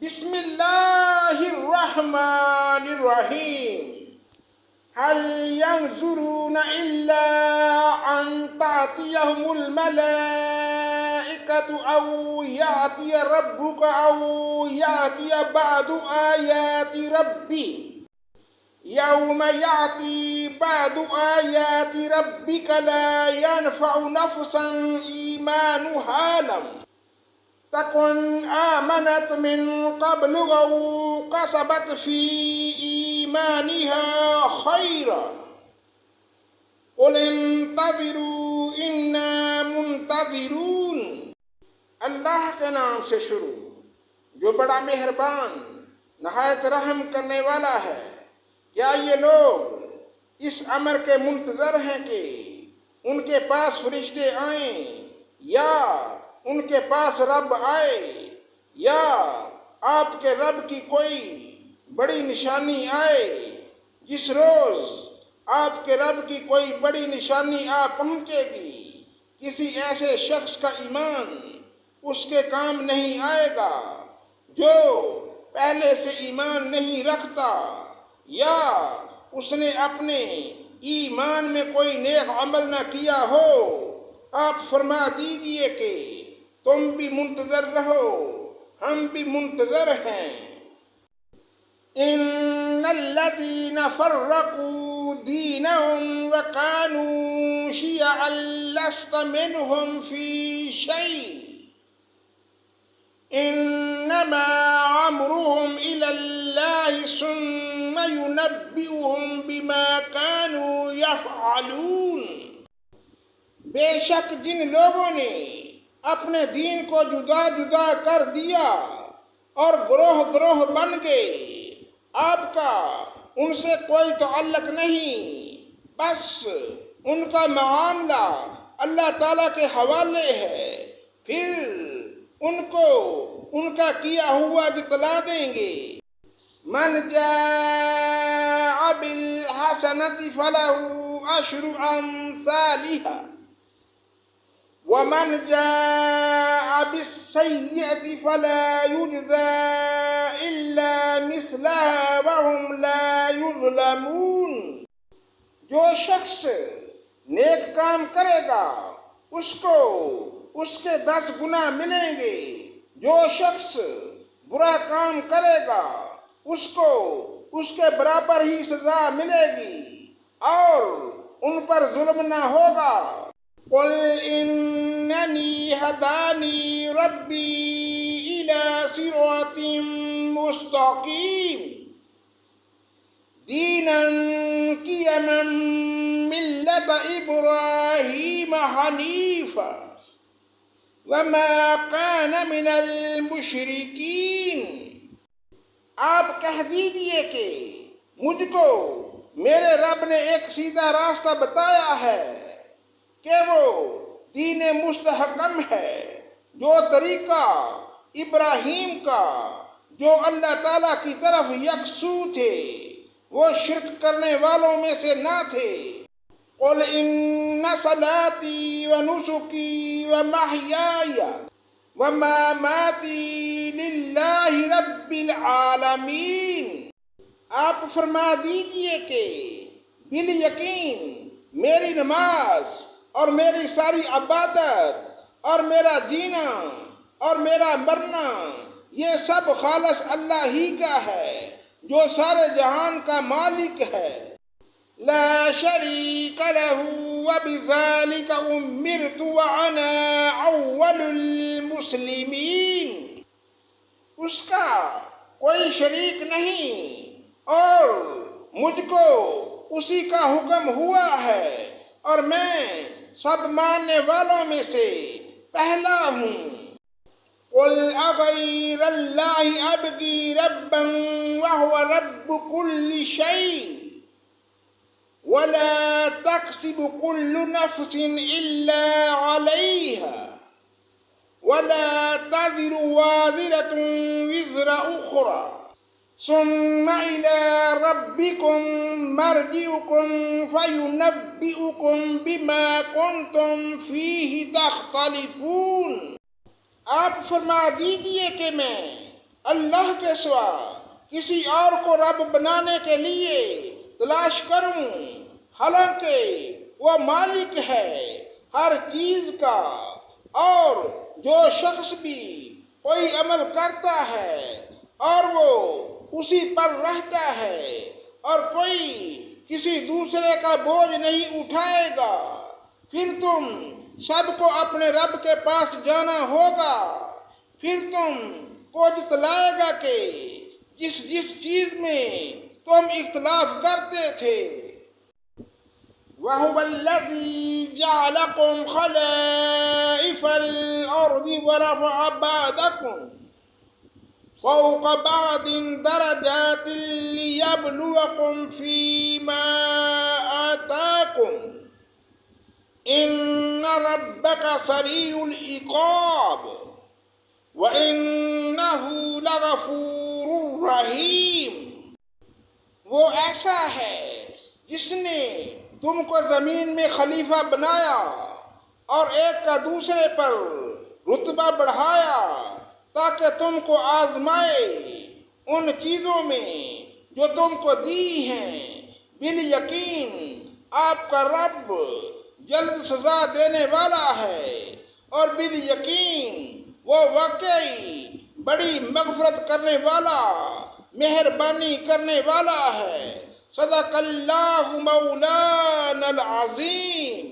بسم اللہ الرحمن الرحیم هل ينظرون إلا أن تأتيهم الملائكة أو يأتي ربك أو يأتي بعض آيات ربي يوم يأتي بعض آيات ربك لا ينفع نفسا إيمانها لم تكن آمنت من قبل أو كسبت في إيمانها خيرا قل انتظروا إنا منتظرون۔ اللہ کے نام سے شروع جو بڑا مہربان نہایت رحم کرنے والا ہے۔ کیا یہ لوگ اس امر کے منتظر ہیں کہ ان کے پاس فرشتے آئیں یا ان کے پاس رب آئے یا آپ کے رب کی کوئی بڑی نشانی آئے؟ جس روز آپ کے رب کی کوئی بڑی نشانی آ پہنچے گی کسی ایسے شخص کا ایمان اس کے کام نہیں آئے گا جو پہلے سے ایمان نہیں رکھتا یا اس نے اپنے ایمان میں کوئی نیک عمل نہ کیا ہو۔ آپ فرما دیجئے کہ تم بھی منتظر رہو، ہم بھی منتظر ہیں۔ ان الذين فرقوا دينهم وكانوا شيعا لست منهم في شيء انما امرهم الى الله ثم ينبئهم بما كانوا يفعلون۔ بے شک جن لوگوں نے اپنے دین کو جدا جدا کر دیا اور گروہ گروہ بن گئے، آپ کا ان سے کوئی تعلق نہیں، بس ان کا معاملہ اللہ تعالیٰ کے حوالے ہے، پھر ان کو ان کا کیا ہوا جتلا دیں گے۔ من جاء بالحسنة فله عشر أمثالها ومن جاء بالسيئة فلا يجزى إلا مثلها وهم لا يظلمون۔ جو شخص نیک کام کرے گا اس کو اس کے 10 گنا ملیں گے، جو شخص برا کام کرے گا اس کو اس کے برابر ہی سزا ملے گی اور ان پر ظلم نہ ہوگا۔ قل اننی ہدانی ربی الی صراط مستقیم دینا قیما ملت ابراہیم حنیفا وما کان من المشرکین۔ آپ کہہ دیجئے کہ مجھ کو میرے رب نے ایک سیدھا راستہ بتایا ہے کہ وہ دین مستحکم ہے، جو طریقہ ابراہیم کا جو اللہ تعالیٰ کی طرف یکسو تھے، وہ شرک کرنے والوں میں سے نہ تھے۔ قل ان صلاتی ونسکی ومحیای ومماتی للہ رب العالمین۔ آپ فرما دیجئے کہ بالیقین میری نماز اور میری ساری عبادت اور میرا جینا اور میرا مرنا یہ سب خالص اللہ ہی کا ہے جو سارے جہان کا مالک ہے۔ لا شریک لہ وبذالک امرت وانا اول المسلمین۔ اس کا کوئی شریک نہیں اور مجھ کو اسی کا حکم ہوا ہے اور میں سب ماننے والوں میں سے پہلا ہوں۔ قل اغیر اللہ ابغی ربا وهو رب كل شيء ولا تكسب كل نفس إلا عليها ولا تزر وازرة وزر أخرى ثم إلى ربكم مرجعكم فينبئكم بما كنتم فيه تختلفون۔ آپ فرما دیجئے کہ میں اللہ کے سوا کسی اور کو رب بنانے کے لیے تلاش کروں، حالانکہ وہ مالک ہے ہر چیز کا، اور جو شخص بھی کوئی عمل کرتا ہے اور وہ اسی پر رہتا ہے، اور کوئی کسی دوسرے کا بوجھ نہیں اٹھائے گا، پھر تم سب کو اپنے رب کے پاس جانا ہوگا، پھر تم کو جتلائے گا کہ جس چیز میں تم اختلاف کرتے تھے۔ وَهُوَ الَّذِي جَعَلَكُمْ خَلَائِفَ الْأَرْضِ وَرَفَعَ بَعْضَكُمْ فَوْقَ بَعْضٍ دَرَجَاتٍ لِيَبْلُوَكُمْ فِيمَا آتَاكُمْ إِنَّ رَبَّكَ سَرِيعُ الْعِقَابِ وَإِنَّهُ لَغَفُورٌ رَحِيمٌ۔ وہ ایسا ہے جس نے تم کو زمین میں خلیفہ بنایا اور ایک کا دوسرے پر رتبہ بڑھایا تاکہ تم کو آزمائے ان چیزوں میں جو تم کو دی ہیں۔ بالیقین آپ کا رب جلد سزا دینے والا ہے، اور بالیقین وہ واقعی بڑی مغفرت کرنے والا، مہربانی کرنے والا ہے۔ صدق اللہ مولانا العظیم۔